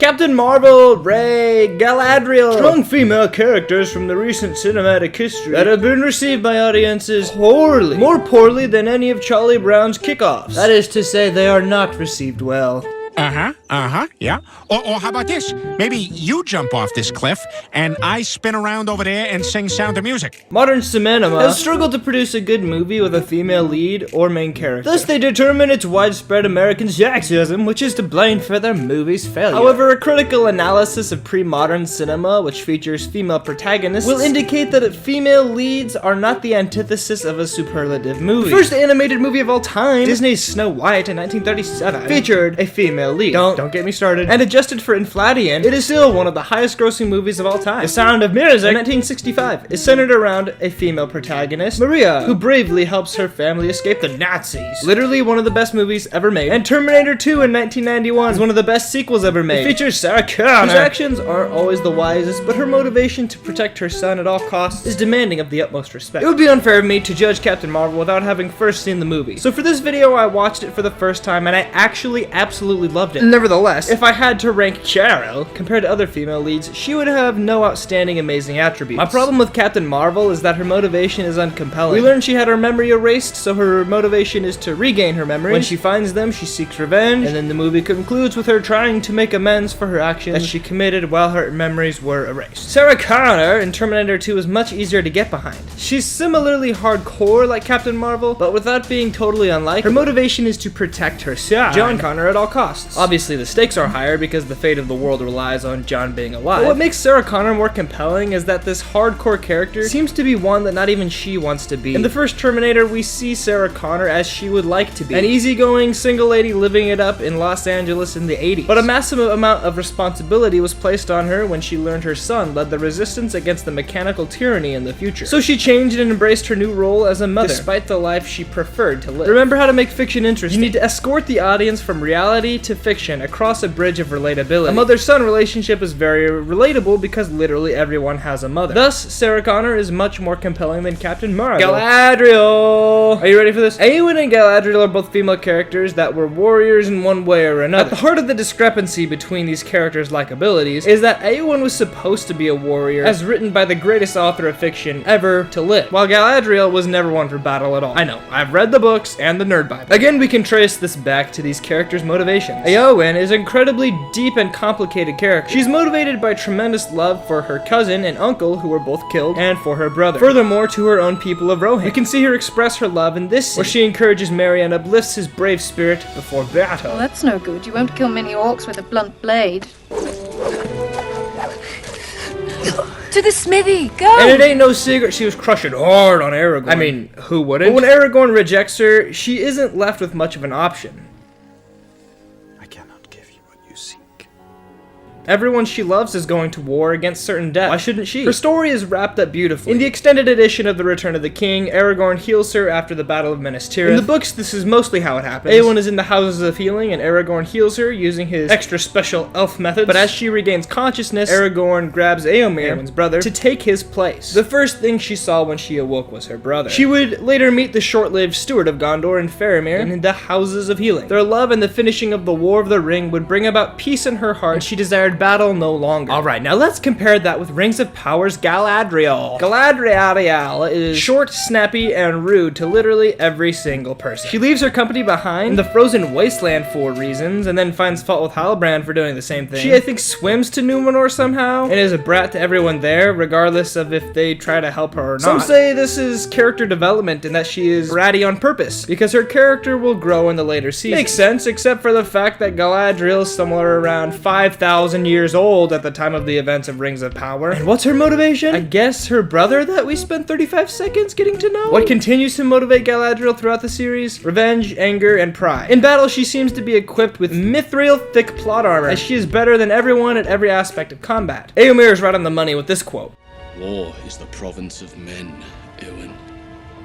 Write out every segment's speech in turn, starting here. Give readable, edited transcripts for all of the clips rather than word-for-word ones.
Captain Marvel, Rey, Galadriel, strong female characters from the recent cinematic history that have been received by audiences poorly, more poorly than any of Charlie Brown's kickoffs. That is to say, they are not received well. Yeah. Or how about this? Maybe you jump off this cliff, and I spin around over there and sing Sound of Music. Modern cinema has struggled to produce a good movie with a female lead or main character. Thus, they determine its widespread American sexism, which is to blame for their movie's failure. However, a critical analysis of pre-modern cinema, which features female protagonists, will indicate that female leads are not the antithesis of a superlative movie. The first animated movie of all time, Disney's Snow White in 1937, featured a female lead. Don't get me started. And adjusted for inflation, it is still one of the highest grossing movies of all time. The Sound of Music in 1965 is centered around a female protagonist, Maria, who bravely helps her family escape the Nazis. Literally one of the best movies ever made. And Terminator 2 in 1991 is one of the best sequels ever made. It features Sarah Connor, whose actions aren't always the wisest, but her motivation to protect her son at all costs is demanding of the utmost respect. It would be unfair of me to judge Captain Marvel without having first seen the movie. So for this video, I watched it for the first time and I actually absolutely loved it. Nevertheless, if I had to rank Cheryl compared to other female leads, she would have no outstanding amazing attributes. My problem with Captain Marvel is that her motivation is uncompelling. We learn she had her memory erased, so her motivation is to regain her memory. When she finds them, she seeks revenge, and then the movie concludes with her trying to make amends for her actions that she committed while her memories were erased. Sarah Connor in Terminator 2 is much easier to get behind. She's similarly hardcore like Captain Marvel, but without being totally unlike, her motivation is to protect her son, John Connor, at all costs. Obviously, the stakes are higher because the fate of the world relies on John being alive. But what makes Sarah Connor more compelling is that this hardcore character seems to be one that not even she wants to be. In the first Terminator, we see Sarah Connor as she would like to be, an easygoing single lady living it up in Los Angeles in the 80s. But a massive amount of responsibility was placed on her when she learned her son led the resistance against the mechanical tyranny in the future. So she changed and embraced her new role as a mother, despite the life she preferred to live. Remember how to make fiction interesting. You need to escort the audience from reality to fiction across a bridge of relatability. A mother-son relationship is very relatable because literally everyone has a mother. Thus, Sarah Connor is much more compelling than Captain Marvel. Galadriel! Are you ready for this? Eowyn and Galadriel are both female characters that were warriors in one way or another. At the heart of the discrepancy between these characters' likabilities is that Eowyn was supposed to be a warrior as written by the greatest author of fiction ever to live, while Galadriel was never one for battle at all. I know, I've read the books and the Nerd Bible. Again, we can trace this back to these characters' motivations. Eowyn is incredibly deep and complicated character. She's motivated by tremendous love for her cousin and uncle who were both killed, and for her brother. Furthermore, to her own people of Rohan. We can see her express her love in this scene, where she encourages Merry and uplifts his brave spirit before battle. Well, that's no good. You won't kill many orcs with a blunt blade. To the smithy, go! And it ain't no secret she was crushing hard on Aragorn. I mean, who wouldn't? But when Aragorn rejects her, she isn't left with much of an option. Everyone she loves is going to war against certain death. Why shouldn't she? Her story is wrapped up beautifully. In the extended edition of The Return of the King, Aragorn heals her after the Battle of Minas Tirith. In the books, this is mostly how it happens. Eowyn is in the Houses of Healing, and Aragorn heals her using his extra special elf methods. But as she regains consciousness, Aragorn grabs Éomer, Eowyn's brother, to take his place. The first thing she saw when she awoke was her brother. She would later meet the short-lived Steward of Gondor and Faramir in the Houses of Healing. Their love and the finishing of the War of the Ring would bring about peace in her heart, and she desired battle no longer. Alright, now let's compare that with Rings of Power's Galadriel. Galadriel is short, snappy, and rude to literally every single person. She leaves her company behind in the frozen wasteland for reasons, and then finds fault with Halbrand for doing the same thing. She, I think, swims to Numenor somehow, and is a brat to everyone there, regardless of if they try to help her or not. Some say this is character development and that she is bratty on purpose, because her character will grow in the later seasons. Makes sense, except for the fact that Galadriel is somewhere around 5,000 years old at the time of the events of Rings of Power. And what's her motivation? I guess her brother that we spent 35 seconds getting to know? What continues to motivate Galadriel throughout the series? Revenge, anger, and pride. In battle, she seems to be equipped with mithril thick plot armor, as she is better than everyone at every aspect of combat. Éomer is right on the money with this quote. War is the province of men, Eowyn.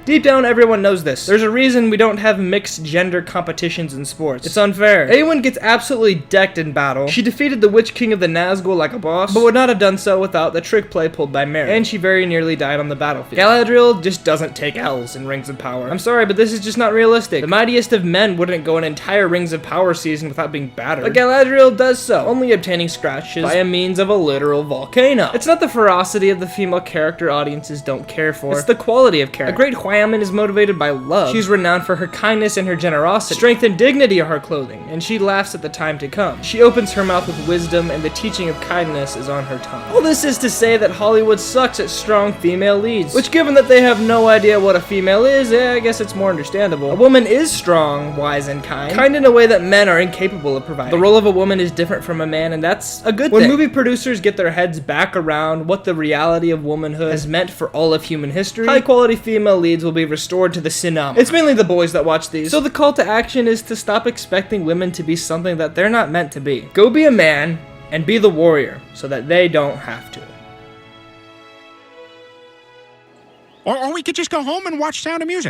Deep down, everyone knows this. There's a reason we don't have mixed gender competitions in sports. It's unfair. Eowyn gets absolutely decked in battle. She defeated the Witch King of the Nazgul like a boss, but would not have done so without the trick play pulled by Merry. And she very nearly died on the battlefield. Galadriel just doesn't take L's in Rings of Power. I'm sorry, but this is just not realistic. The mightiest of men wouldn't go an entire Rings of Power season without being battered. But Galadriel does so, only obtaining scratches by a means of a literal volcano. It's not the ferocity of the female character audiences don't care for. It's the quality of character. A great Hyaman is motivated by love. She's renowned for her kindness and her generosity. Strength and dignity are her clothing, and she laughs at the time to come. She opens her mouth with wisdom, and the teaching of kindness is on her tongue. All this is to say that Hollywood sucks at strong female leads, which given that they have no idea what a female is, I guess it's more understandable. A woman is strong, wise, and kind in a way that men are incapable of providing. The role of a woman is different from a man, and that's a good thing. When movie producers get their heads back around what the reality of womanhood has meant for all of human history, high-quality female leads will be restored to the cinema. It's mainly the boys that watch these. So the call to action is to stop expecting women to be something that they're not meant to be. Go be a man and be the warrior so that they don't have to. Or we could just go home and watch Sound of Music.